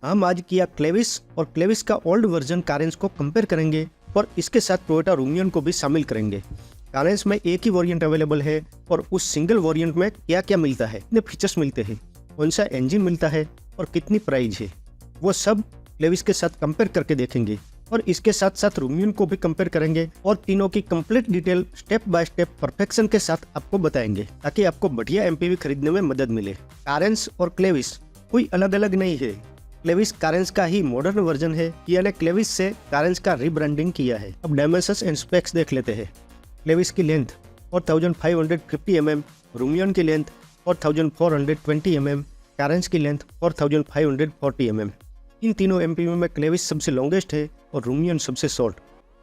हम आज किया क्लेविस और क्लेविस का ओल्ड वर्जन कारेंस को कंपेयर करेंगे और इसके साथ टोयोटा रूमियन को भी शामिल करेंगे। कारेंस में एक ही वेरिएंट अवेलेबल है और उस सिंगल वेरिएंट में क्या क्या मिलता है, कितने फीचर्स मिलते हैं, कौन सा इंजन मिलता है और कितनी प्राइस है, वो सब क्लेविस के साथ कंपेयर करके देखेंगे और इसके साथ साथ रूमियन को भी कंपेयर करेंगे और तीनों की complete detail step by step perfection के साथ आपको बताएंगे ताकि आपको बढ़िया एमपीवी खरीदने में मदद मिले। कारेंस और क्लेविस कोई अलग अलग नहीं है, क्लेविस कारेंस का ही मॉडर्न वर्जन है, यानी क्लेविस से कारेंस का रीब्रांडिंग किया है। अब डायमेंशंस एंड स्पेक्स देख लेते हैं। क्लेविस की लेंथ 4550 mm, रूमियन की लेंथ 4420 mm, कारेंस की लेंथ 4540 mm। इन तीनों एमपीवी में क्लेविस सबसे लॉन्गेस्ट है और रूमियन सबसे शॉर्ट।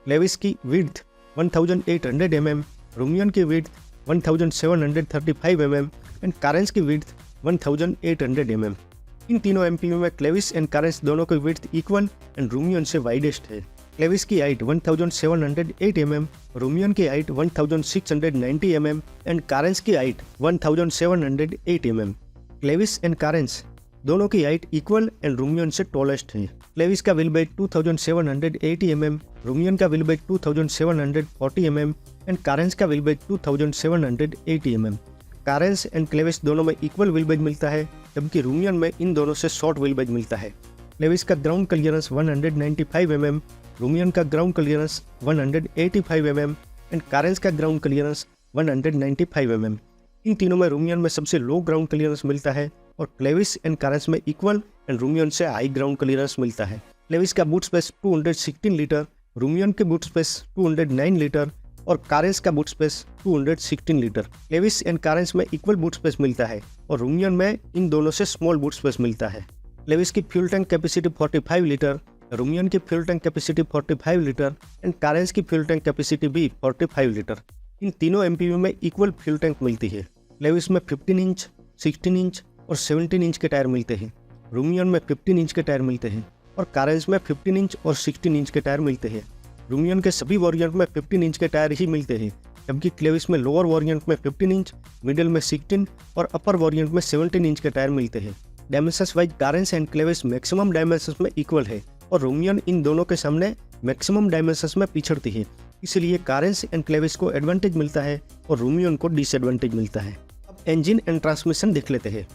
क्लेविस की विड्थ 1800 mm, रूमियन की विड्थ 1735 mm एंड कारेंस की विड्थ 1800 mm। इन तीनों एमपीवी में क्लेविस एंड कारेंस दोनों की विड्थ इक्वल एंड रूमियन से वाइडेस्ट है। क्लेविस की हाइट 1708 mm, रूमियन की हाइट 1690 mm एंड कारेंस की height 1708 mm। Clavis and Carens दोनों की हाइट इक्वल एंड रूमियन से टॉलेस्ट है। क्लेविस का व्हील बेस 2780 mm, रूमियन का wheel base 2740 mm and Carens का wheel base 2780 mm। Carens and Clavis दोनों में इक्वल व्हील बेस मिलता है, जबकि रूमियन में इन दोनों से शॉर्ट व्हील बेस मिलता है। क्लेविस का ग्राउंड क्लियरेंस 195 mm, रूमियन का ground clearance 185 mm and Carens का ग्राउंड क्लियरेंस 195 mm। इन तीनों में रूमियन में सबसे लो ग्राउंड क्लियरेंस मिलता है और क्लेविस एंड कारेंस में इक्वल एंड रूमियन से हाई ग्राउंड क्लियरेंस मिलता है। क्लेविस का बूट स्पेस 216 लीटर, रूमियन के बूट स्पेस 209 लीटर और कारेंस का boot space 216 litre. Clavis and Carens में इक्वल बूट स्पेस मिलता है और रूमियन में इन दोनों से स्मॉल बूट स्पेस मिलता है। क्लेविस की fuel tank capacity 45 litre, Rumion की fuel tank capacity 45 litre and Carens की फ्यूल टैंक कैपेसिटी भी 45 लीटर। इन तीनों एमपीवी में इक्वल फ्यूल टैंक मिलती है। क्लेविस में 15 इंच, 16 इंच और 17 इंच के टायर मिलते हैं, रूमियन में 15 इंच के टायर मिलते हैं और कारेंस में 15 इंच और 16 इंच के टायर मिलते हैं। रूमियन के सभी वेरिएंट में 15 इंच के टायर ही मिलते हैं, जबकि क्लेविस में लोअर वेरिएंट में 15 इंच, मिडिल में 16 और अपर वेरिएंट में 17 इंच के टायर मिलते हैं। Dimensions wise Carens and Clavis maximum dimensions में इक्वल है और रूमियन इन दोनों के सामने मैक्सिमम डायमेंशंस में पिछड़ती है, इसलिए कारेंस एंड क्लेविस को एडवांटेज मिलता है और रूमियन को डिसएडवांटेज मिलता है। अब इंजन एंड ट्रांसमिशन देख लेते हैं।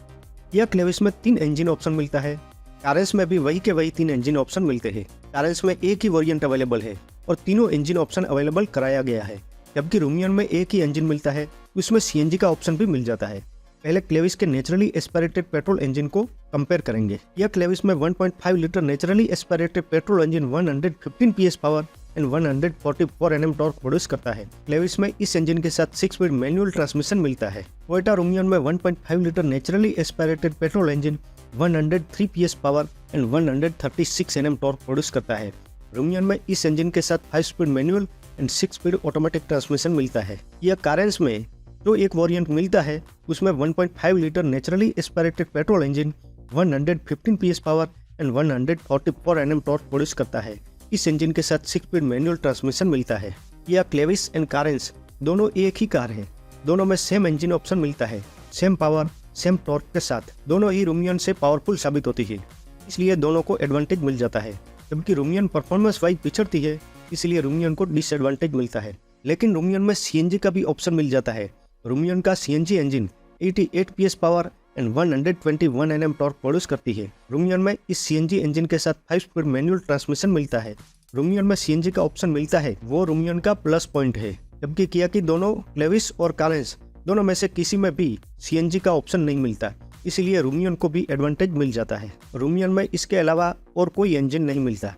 यह क्लेविस में 3 इंजन ऑप्शन मिलता है, कारेंस में भी वही के वही 3 इंजन ऑप्शन मिलते हैं। कारेंस में एक ही वेरिएंट अवेलेबल है और तीनों इंजन ऑप्शन अवेलेबल कराया गया है, जबकि रूमियन में एक ही इंजन मिलता है, उसमें सीएनजी का ऑप्शन भी मिल जाता है। पहले क्लेविस के नेचुरली एस्पिरेटेड पेट्रोल इंजन को कंपेयर करेंगे। यह क्लेविस में 1.5 litre naturally aspirated petrol engine 115 PS power and 144 Nm torque produce करता है। क्लेविस में इस इंजन के साथ 6 स्पीड मैनुअल ट्रांसमिशन मिलता है। टोयोटा रूमियन में 1.5 litre naturally aspirated petrol engine 103 PS power and 136 Nm torque produce करता है। रूमियन में इस इंजन के साथ 5 speed manual and 6 speed automatic transmission मिलता है। यह कारेंस में जो एक वेरिएंट मिलता है उसमें 1.5 litre naturally aspirated petrol engine 115 PS power and 144 Nm torque produce करता है। इस इंजन के साथ 6 स्पीड मैनुअल ट्रांसमिशन मिलता है। यह क्लेविस एंड कारेंस दोनों एक ही कार है, दोनों में सेम इंजन ऑप्शन मिलता है, सेम पावर सेम टॉर्क के साथ। दोनों ही रूमियन से पावरफुल साबित होती है, इसलिए दोनों को एडवांटेज मिल जाता है। जबकि रूमियन परफॉर्मेंस वाइज पिछड़ती है, इसलिए रूमियन को डिसएडवांटेज मिलता है। लेकिन रूमियन में सीएनजी का भी ऑप्शन मिल जाता है। रूमियन का CNG engine 88 PS power and 121 Nm torque produce करती है। रूमियन में इस सीएनजी इंजन के साथ 5 स्पीड मैनुअल ट्रांसमिशन मिलता है। रूमियन में सीएनजी का ऑप्शन मिलता है, वो रूमियन का प्लस पॉइंट है, जबकि किया कि दोनों क्लेविस और कारेंस दोनों में से किसी में भी सीएनजी का ऑप्शन नहीं मिलता, इसलिए रूमियन को भी एडवांटेज मिल जाता है। रूमियन में इसके अलावा और कोई इंजन नहीं मिलता,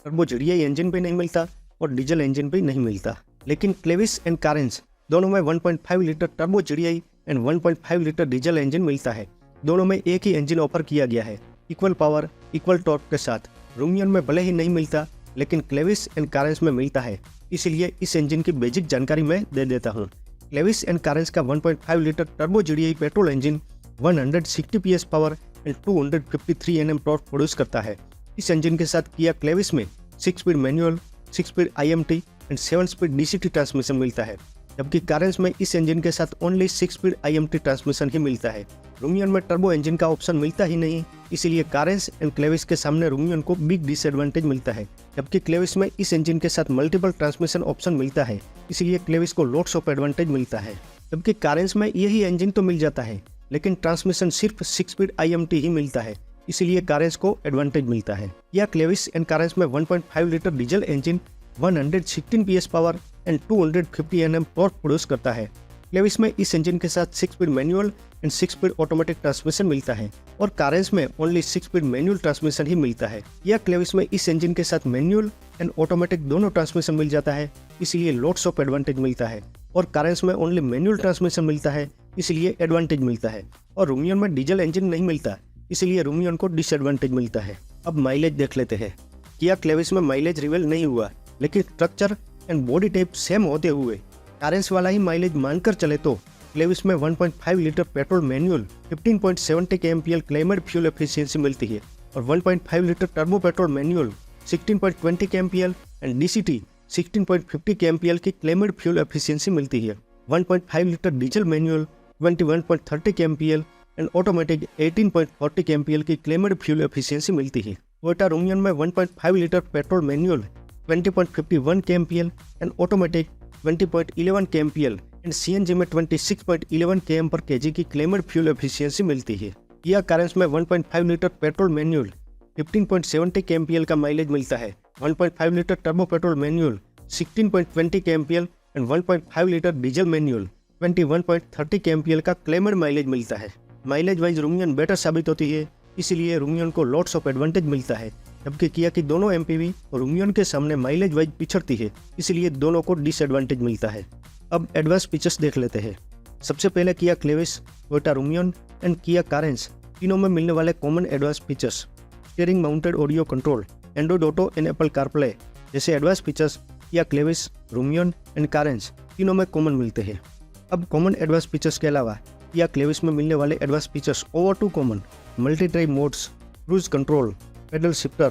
टर्बो जीडीआई इंजन भी नहीं मिलता और डीजल इंजन भी नहीं मिलता। लेकिन क्लेविस एंड कारेंस दोनों में 1.5 litre turbo GDI and 1.5 litre diesel engine मिलता है। दोनों में एक ही इंजन ऑफर किया गया है, इक्वल पावर इक्वल टॉर्क के साथ। रूमियन में भले ही नहीं मिलता, लेकिन क्लेविस एंड कारेंस में मिलता है, इसलिए इस इंजन की बेसिक जानकारी मैं दे देता हूँ। क्लेविस एंड कारेंस का 1.5 litre turbo GDI petrol engine 160 PS power and 253 Nm torque produce करता है। इस इंजन के साथ किया क्लेविस में 6 speed manual, 6 speed IMT and 7 speed DCT transmission मिलता है, जबकि कारेंस में इस इंजन के साथ ओनली 6 स्पीड IMT ट्रांसमिशन ही मिलता है। रूमियन में टर्बो इंजन का ऑप्शन मिलता ही नहीं, इसीलिए कारेंस एंड क्लेविस के सामने रूमियन को बिग डिसएडवांटेज मिलता है। जबकि क्लेविस में इस इंजन के साथ मल्टीपल ट्रांसमिशन ऑप्शन मिलता है, इसीलिए क्लेविस को लॉट्स ऑफ एडवांटेज मिलता है। जबकि कारेंस में यही इंजन तो मिल जाता है, लेकिन ट्रांसमिशन सिर्फ 6 स्पीड IMT ही मिलता है, इसीलिए कारेंस को एडवांटेज मिलता है। या क्लेविस एंड कारेंस में 1.5 litre diesel engine 116 PS power and 250 Nm torque produce करता है। क्लेविस में इस इंजन के साथ 6 speed manual and 6 speed automatic transmission मिलता है और कारेंस में ओनली 6 स्पीड मैनुअल ट्रांसमिशन ही मिलता है। या क्लेविस में इस इंजन के साथ मैनुअल एंड ऑटोमेटिक दोनों ट्रांसमिशन मिल जाता है, इसलिए लॉट्स ऑफ एडवांटेज मिलता है। और कारेंस में ओनली मैनुअल ट्रांसमिशन मिलता है, इसलिए एडवांटेज मिलता है। और रूमियन में डीजल इंजन नहीं मिलता, इसलिए रूमियन को डिसएडवांटेज मिलता है। अब माइलेज देख लेते हैं। किया क्लेविस में माइलेज रिवील नहीं हुआ, लेकिन structure and body type same होते हुए कारेंस वाला ही माइलेज मानकर चले तो क्लेविस में 1.5 litre petrol manual 15.70 kmpl claimed fuel efficiency मिलती है और 1.5 litre turbo petrol manual 16.20 kmpl and DCT 16.50 kmpl की क्लेमर्ड फ्यूल एफिशिएंसी मिलती है। 1.5 litre diesel manual 21.30 kmpl and automatic 18.40 kmpl की क्लेमर्ड फ्यूल एफिशिएंसी मिलती है। टोयोटा रूमियन में 1.5 litre petrol manual 20.51 kmpl and automatic 20.11 kmpl and CNG में 26.11 km/kg की क्लेमर्ड fuel efficiency मिलती है। किया कारेंस में 1.5 लीटर पेट्रोल मैनुअल 15.70 kmpl का माइलेज मिलता है। 1.5 litre turbo petrol manual 16.20 kmpl and 1.5 litre diesel manual 21.30 kmpl का क्लेमर्ड माइलेज मिलता है। माइलेज वाइज रूमियन बेटर साबित होती है, इसीलिए रूमियन को लॉट्स ऑफ एडवांटेज मिलता है। जबकि किया की दोनों MPV रूमियन के सामने माइलेज वाइज पिछड़ती है, इसलिए दोनों को डिसएडवांटेज मिलता है। अब एडवांस फीचर्स देख लेते हैं। सबसे पहले Kia Clavis, Toyota Rumion and Kia Carens तीनों में मिलने वाले common advance features. Steering mounted audio control, Android Auto and Apple CarPlay जैसे एडवांस फीचर्स किया क्लेविस, रूमियन एंड कारेंस तीनों में कॉमन मिलते हैं। अब कॉमन एडवांस फीचर्स के अलावा किया क्लेविस में मिलने वाले advance features over to common, multi drive modes, cruise control, paddle shifter,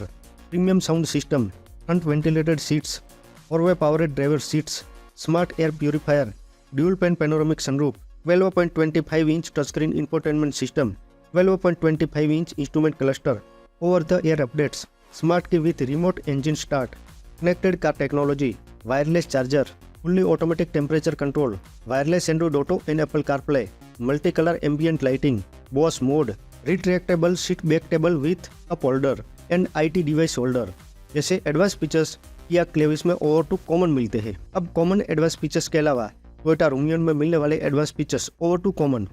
premium sound system, front ventilated seats, four way powered driver seats, smart air purifier, dual pane panoramic sunroof, 12.25 inch touchscreen infotainment system, 12.25 inch instrument cluster, over the air updates, smart key with remote engine start, connected car technology, wireless charger, fully automatic temperature control, wireless Android Auto and Apple CarPlay, multi colour ambient lighting, boss mode, retractable seat back table with up holder and IT device holder जैसे advance features किया Clavis में over to common मिलते हैं। अब common advance features के अलावा Toyota Rumion में मिलने वाले advance features over to common,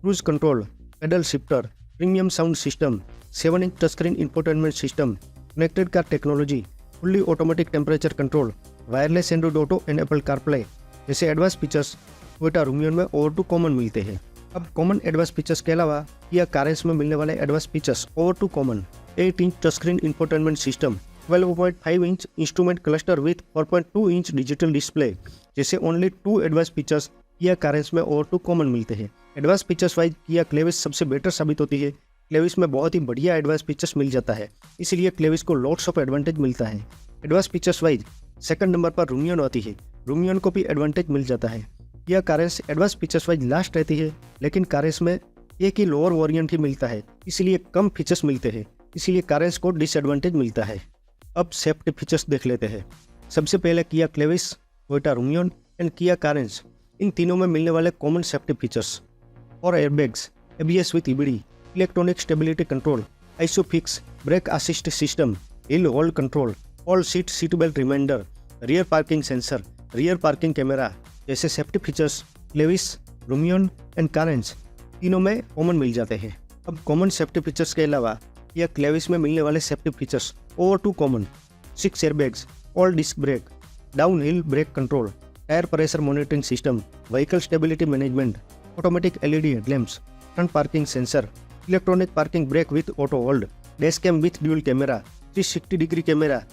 cruise control, paddle shifter, premium sound system, 7 inch touchscreen infotainment system, connected car technology, fully automatic temperature control, wireless Android Auto and Apple CarPlay जैसे advance features Toyota Rumion में over to common मिलते हैं। अब common advance features के अलावा किया Carens में मिलने वाले advance features over to common, 8 inch touchscreen infotainment system, 12.5 inch instrument cluster with 4.2 inch digital display जैसे only 2 advance features Kia Carens में ओवर टू कॉमन मिलते हैं। Advance features wise Kia Clavis सबसे बेटर साबित होती है। क्लेविस में बहुत ही बढ़िया एडवांस फीचर्स मिल जाता है, इसीलिए क्लेविस को लॉट्स ऑफ एडवांटेज मिलता है। Advance features wise second number पर रूमियन आती है, रूमियन को भी एडवांटेज मिल जाता है। किया Carens advance features wise last रहती है, लेकिन कारेंस में एक ही लोअर वेरिएंट ही मिलता है, इसीलिए कम फीचर्स मिलते हैं, इसीलिए कारेंस को डिसएडवांटेज मिलता है। अब सेफ्टी फीचर्स देख लेते हैं। सबसे पहले Kia Clavis, Toyota Rumion and Kia Carens इन तीनों में मिलने वाले कॉमन सेफ्टी फीचर्स और airbags, ABS with EBD, electronic stability control, Isofix brake assist system, hill hold control, all seat belt reminder, rear parking sensor, rear parking camera जैसे safety features Clavis, Rumion and Carens तीनों में common मिल जाते हैं। अब common safety features के अलावा या Clavis में मिलने वाले safety features over to common, 6 airbags, all disc brake, down hill brake control, tyre pressure monitoring system, vehicle stability management, automatic LED headlamps, front parking sensor, electronic parking brake with auto hold, dash cam with dual camera, 360 degree camera,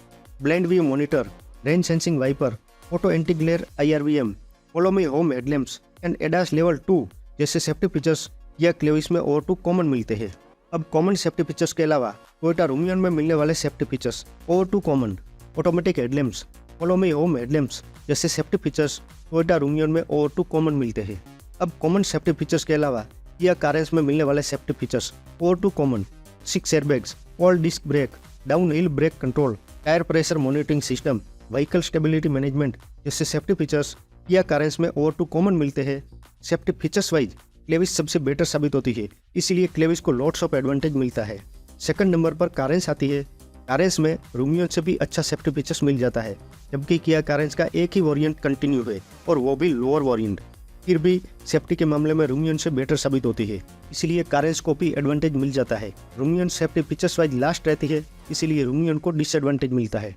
blind view monitor, rain sensing wiper, auto anti glare IRVM, follow me home headlamps and ADAS level 2 जैसे safety features या Clavis में over to common मिलते हैं। अब common safety features के अलावा Toyota Rumion में मिलने वाले safety features over to common, automatic headlamps, follow me home headlamps जैसे सेफ्टी फीचर्स टोयोटा रूमियन में ओवर टू कॉमन मिलते हैं। अब कॉमन सेफ्टी फीचर्स के अलावा किया कारेंस में मिलने वाले सेफ्टी फीचर्स और to common: 6 airbags, all disc brake, down hill brake control, tyre pressure monitoring system, vehicle stability management जैसे सेफ्टी फीचर्स किया कारेंस में और टू कॉमन मिलते हैं। सेफ्टी फीचर्स वाइज क्लेविस सबसे बेटर साबित होती है, इसीलिए क्लेविस को लॉट्स ऑफ एडवांटेज मिलता है। सेकंड नंबर पर कारेंस आती है। कारेंस में रूमियन से भी अच्छा सेफ्टी फीचर्स मिल जाता है, जबकि किया कारेंस का एक ही वेरिएंट कंटिन्यू है और वो भी लोअर वेरिएंट। फिर भी सेफ्टी के मामले में रूमियन से बेटर साबित होती है, इसीलिए कारेंस को भी एडवांटेज मिल जाता है। Rumion safety features wise last रहती है, इसीलिए रूमियन को डिसएडवांटेज मिलता है।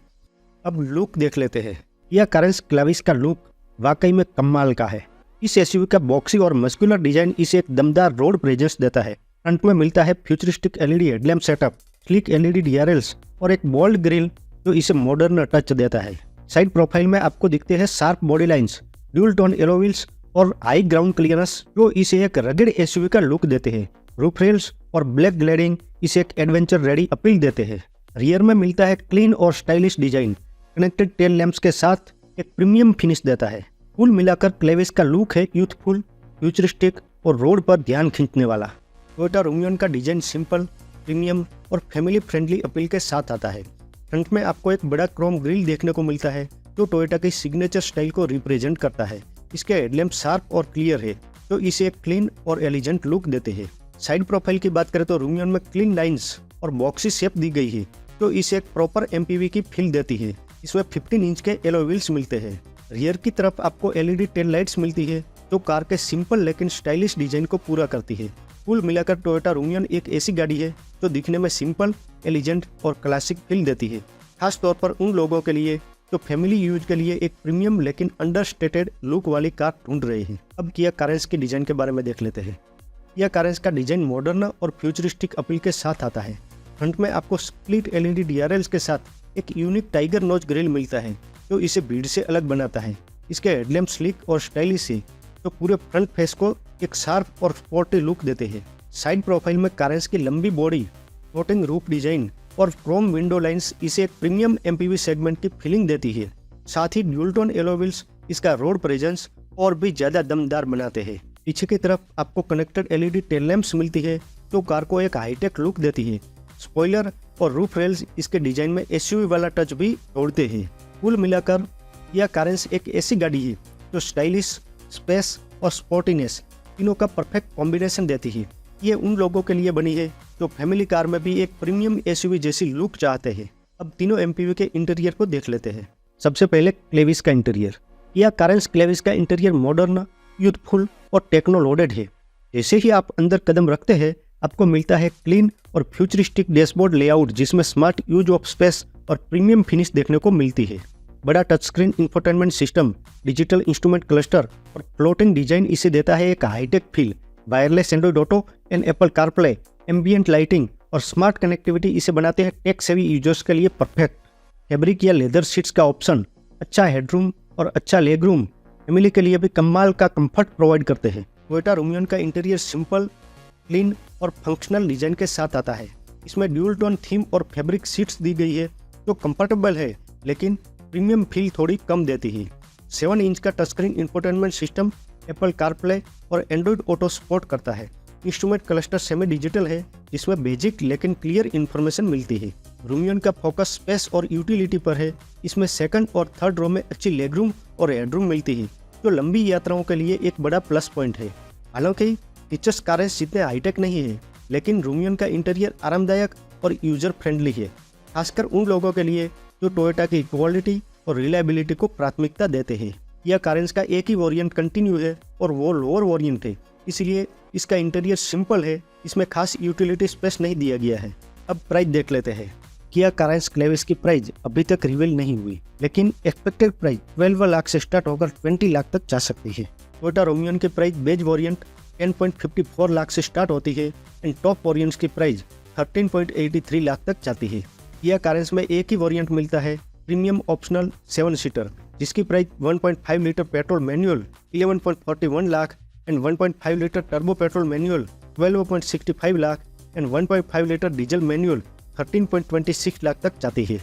अब लुक देख लेते हैं। किया कारेंस क्लेविस का लुक वाकई में कमाल का है। इस एसयूवी का बॉक्सी और मस्कुलर डिजाइन इसे एक दमदार रोड प्रेजेंस देता है। फ्रंट में मिलता है futuristic LED headlamp setup, sleek LED DRLs और एक बोल्ड ग्रिल जो इसे मॉडर्न टच देता है। साइड प्रोफाइल में आपको दिखते हैं sharp body lines, dual tone alloy wheels और हाई ग्राउंड क्लियरेंस जो इसे एक रगड़ एसयूवी का लुक देते हैं। रूफ रेल्स और ब्लैक ग्लेडिंग इसे एक एडवेंचर रेडी अपील देते हैं। रियर में मिलता है क्लीन और stylish design, connected tail lamps के साथ एक प्रीमियम फिनिश देता है। कुल मिलाकर क्लेविस का लुक है यूथफुल, फ्यूचरिस्टिक और रोड पर ध्यान खींचने वाला। टोयोटा रूमियन का डिजाइन सिंपल, प्रीमियम और फैमिली फ्रेंडली अपील के साथ आता है। फ्रंट में आपको एक बड़ा क्रोम ग्रिल देखने को मिलता है जो टोयोटा की सिग्नेचर स्टाइल को रिप्रेजेंट करता है। इसके हेडलैम्प शार्प और क्लियर है तो इसे एक क्लीन और एलिजेंट लुक देते हैं। साइड प्रोफाइल की बात करें तो रूमियन में क्लीन लाइंस और बॉक्सी शेप दी गई है तो इसे एक प्रॉपर एमपीवी की फील देती है। इसमें 15 इंच के एलो व्हील्स मिलते हैं। रियर की तरफ आपको एलईडी टेल लाइट्स मिलती है जो कार के सिंपल लेकिन स्टाइलिश डिजाइन को पूरा करती है। कुल मिलाकर टोयोटा रूमियन एक ऐसी गाड़ी है जो दिखने में सिंपल, एलिजेंट और क्लासिक फील देती है, खास तौर पर उन लोगों के लिए जो फैमिली यूज के लिए एक प्रीमियम लेकिन अंडरस्टेटेड लुक वाली कार ढूंढ रहे हैं। अब किया कारेंस के डिजाइन के बारे में देख लेते हैं। किया कारेंस का डिजाइन मॉडर्न और फ्यूचरिस्टिक अपील के साथ आता है। फ्रंट में आपको स्प्लिट एलईडी डीआरएल्स के साथ एक यूनिक टाइगर नोज ग्रिल मिलता है जो इसे भीड़ से अलग बनाता है। इसके हेडलैम्प स्लिक और स्टाइलिश है तो पूरे फ्रंट फेस को एक शार्प और स्पोर्टी लुक देते हैं। साइड प्रोफाइल में कारेंस की लंबी बॉडी, फ्लोटिंग रूफ डिजाइन और क्रोम विंडो लाइंस इसे एक प्रीमियम एमपीवी सेगमेंट की फीलिंग देती है। साथ ही ड्यूल टोन एलो व्हील्स इसका रोड प्रेजेंस और भी ज्यादा दमदार बनाते हैं। पीछे की तरफ आपको कनेक्टेड एलईडी टेल लैंप्स मिलती है जो कार को एक हाईटेक लुक देती है। स्पॉइलर और रूफ रेल्स इसके डिजाइन में एसयूवी वाला टच भी जोड़ते हैं। कुल मिलाकर यह कारेंस एक ऐसी गाड़ी है जो स्टाइलिश, स्पेस और स्पोर्टीनेस तीनों का परफेक्ट कॉम्बिनेशन देती है। ये उन लोगों के लिए बनी है जो फैमिली कार में भी एक प्रीमियम एसयूवी जैसी लुक चाहते हैं। अब तीनों एमपीवी के इंटीरियर को देख लेते हैं। सबसे पहले क्लेविस का इंटीरियर। यह कारेंस क्लेविस का इंटीरियर मॉडर्न, यूथफुल और टेक्नोलोडेड है। जैसे ही आप अंदर कदम रखते हैं आपको मिलता है क्लीन और फ्यूचरिस्टिक डैशबोर्ड लेआउट जिसमें स्मार्ट यूज ऑफ स्पेस और प्रीमियम फिनिश देखने को मिलती है। बड़ा touch screen infotainment system, digital instrument cluster और फ्लोटिंग डिजाइन इसे देता है एक hi-tech feel. Wireless Android Auto and Apple CarPlay, ambient lighting और स्मार्ट कनेक्टिविटी इसे बनाते हैं टेक सेवी यूजर्स के लिए परफेक्ट। फैब्रिक या लेदर सीट्स का ऑप्शन, अच्छा हेडरूम और अच्छा लेग रूम फैमिली के लिए भी कमाल का कंफर्ट प्रोवाइड करते हैं। टोयोटा रूमियन का इंटीरियर सिंपल, क्लीन और फंक्शनल डिजाइन के साथ आता है। इसमें ड्यूल टोन थीम और फैब्रिक सीट्स दी गई है जो कंफर्टेबल है लेकिन प्रीमियम फील थोड़ी कम देती है। 7 इंच का touchscreen infotainment system Apple CarPlay और एंड्रॉइड ऑटो सपोर्ट करता है। इंस्ट्रूमेंट क्लस्टर सेमी डिजिटल है जिसमें बेसिक लेकिन क्लियर इन्फॉर्मेशन मिलती है। रूमियन का फोकस स्पेस और यूटिलिटी पर है। इसमें सेकंड और थर्ड रो में अच्छी लेगरूम और हेडरूम मिलती है जो लंबी यात्राओं के लिए एक बड़ा प्लस पॉइंट है। हालांकि फीचर्स कारेंस जितने हाईटेक नहीं है लेकिन रूमियन का इंटीरियर आरामदायक और यूजर फ्रेंडली है, खासकर उन लोगों के लिए जो टोयोटा की क्वालिटी और रिलायबिलिटी को प्राथमिकता देते हैं। यह कारेंस का एक ही वेरिएंट कंटिन्यू है और वो लोअर वेरिएंट है, इसलिए इसका इंटीरियर सिंपल है। इसमें खास यूटिलिटी स्पेस नहीं दिया गया है। अब प्राइस देख लेते हैं। किया कारेंस क्लेविस की प्राइस अभी तक रिवील नहीं हुई लेकिन एक्सपेक्टेड प्राइस 12 लाख से स्टार्ट होकर 20 लाख तक जा सकती है। टोयोटा रूमियन की प्राइस बेज वेरिएंट 10.54 लाख से स्टार्ट होती है एंड टॉप वेरिएंट्स की प्राइस 13.83 लाख तक जाती है। किया कारेंस में एक ही वेरिएंट मिलता है, प्रीमियम ऑप्शनल 7 सीटर, जिसकी price 1.5 litre petrol manual 11.41 lakh and 1.5 litre turbo petrol manual 12.65 lakh and 1.5 litre diesel manual 13.26 lakh तक जाती है।